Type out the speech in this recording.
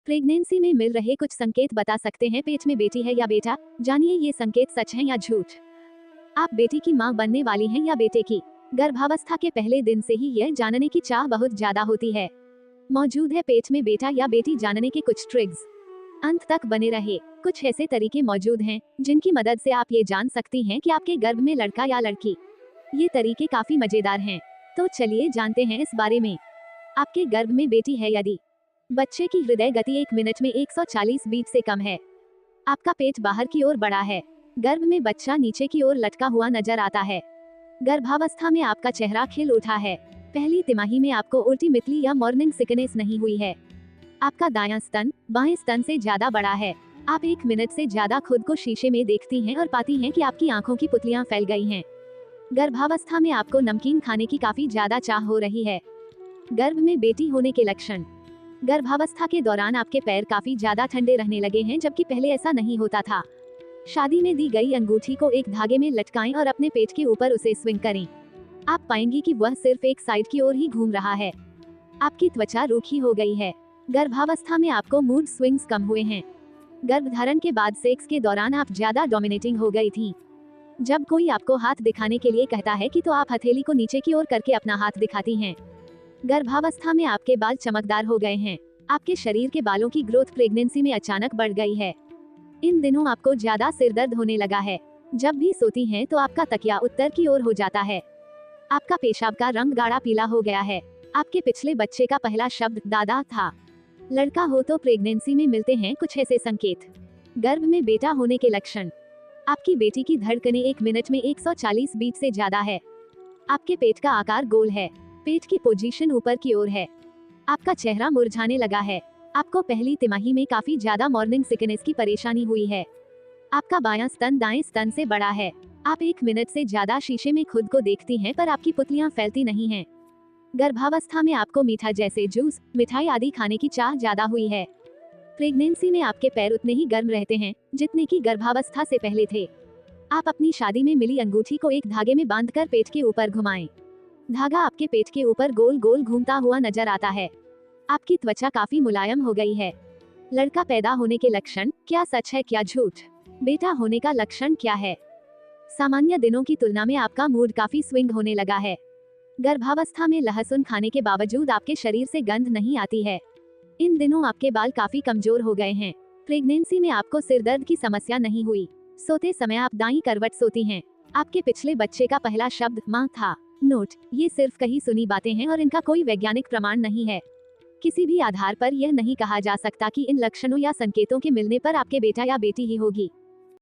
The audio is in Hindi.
प्रेगनेंसी में मिल रहे कुछ संकेत बता सकते हैं पेट में बेटी है या बेटा। जानिए ये संकेत सच हैं या झूठ। आप बेटी की मां बनने वाली हैं या बेटे की। गर्भावस्था के पहले दिन से ही यह जानने की चाह बहुत ज्यादा होती है। मौजूद है पेट में बेटा या बेटी जानने के कुछ ट्रिक्स। अंत तक बने रहे। कुछ ऐसे तरीके मौजूद हैं जिनकी मदद से आप ये जान सकती हैं कि आपके गर्भ में लड़का या लड़की। ये तरीके काफी मजेदार हैं, तो चलिए जानते हैं इस बारे में। आपके गर्भ में बेटी है यदि बच्चे की हृदय गति 1 मिनट में 140 बीट से कम है। आपका पेट बाहर की ओर बड़ा है। गर्भ में बच्चा नीचे की ओर लटका हुआ नजर आता है। गर्भावस्था में आपका चेहरा खिल उठा है। पहली तिमाही में आपको उल्टी मितली या मॉर्निंग सिकनेस नहीं हुई है। आपका दायां स्तन बाएं स्तन से ज्यादा बड़ा है। आप 1 मिनट से ज्यादा खुद को शीशे में देखती हैं और पाती हैं कि आपकी आंखों की पुतलियां फैल गई हैं। गर्भावस्था में आपको नमकीन खाने की काफी ज्यादा चाह हो रही है। गर्भ में बेटी होने के लक्षण। गर्भावस्था के दौरान आपके पैर काफी ज्यादा ठंडे रहने लगे हैं, जबकि पहले ऐसा नहीं होता था। शादी में दी गई अंगूठी को एक धागे में लटकाएं और अपने पेट के ऊपर उसे स्विंग करें। आप पाएंगी कि वह सिर्फ एक साइड की ओर ही घूम रहा है। आपकी त्वचा रूखी हो गई है। गर्भावस्था में आपको मूड स्विंग्स कम हुए हैं। गर्भधारण के बाद सेक्स के दौरान आप ज्यादा डोमिनेटिंग हो गई थी। जब कोई आपको हाथ दिखाने के लिए कहता है कि तो आप हथेली को नीचे की ओर करके अपना हाथ दिखाती हैं। गर्भावस्था में आपके बाल चमकदार हो गए हैं। आपके शरीर के बालों की ग्रोथ प्रेगनेंसी में अचानक बढ़ गई है। इन दिनों आपको ज्यादा सिरदर्द होने लगा है। जब भी सोती हैं तो आपका तकिया उत्तर की ओर हो जाता है। आपका पेशाब का रंग गाढ़ा पीला हो गया है। आपके पिछले बच्चे का पहला शब्द दादा था। लड़का हो तो प्रेगनेंसी में मिलते हैं कुछ ऐसे संकेत। गर्भ में बेटा होने के लक्षण। आपकी बेटी की धड़कनें 1 मिनट में 140 बीट से ज्यादा है। आपके पेट का आकार गोल है। पेट की पोजीशन ऊपर की ओर है। आपका चेहरा मुरझाने लगा है। आपको पहली तिमाही में काफी ज्यादा मॉर्निंग सिकनेस की परेशानी हुई है। आपका बायां स्तन दाएं स्तन से बड़ा है। आप 1 मिनट से ज्यादा शीशे में खुद को देखती हैं, पर आपकी पुतलियां फैलती नहीं हैं। गर्भावस्था में आपको मीठा जैसे जूस मिठाई आदि खाने की चाह ज्यादा हुई है। प्रेगनेंसी में आपके पैर उतने ही गर्म रहते हैं जितने की गर्भावस्था से पहले थे। आप अपनी शादी में मिली अंगूठी को एक धागे में बांधकर पेट के ऊपर घुमाएं। धागा आपके पेट के ऊपर गोल गोल घूमता हुआ नजर आता है। आपकी त्वचा काफी मुलायम हो गई है। लड़का पैदा होने के लक्षण। क्या सच है क्या झूठ। बेटा होने का लक्षण क्या है। सामान्य दिनों की तुलना में आपका मूड काफी स्विंग होने लगा है। गर्भावस्था में लहसुन खाने के बावजूद आपके शरीर से गंध नहीं आती है। इन दिनों आपके बाल काफी कमजोर हो गए हैं। प्रेगनेंसी में आपको सिरदर्द की समस्या नहीं हुई। सोते समय आप दाईं करवट सोती हैं। आपके पिछले बच्चे का पहला शब्द माँ था। नोट, ये सिर्फ कही सुनी बातें हैं और इनका कोई वैज्ञानिक प्रमाण नहीं है। किसी भी आधार पर यह नहीं कहा जा सकता कि इन लक्षणों या संकेतों के मिलने पर आपके बेटा या बेटी ही होगी।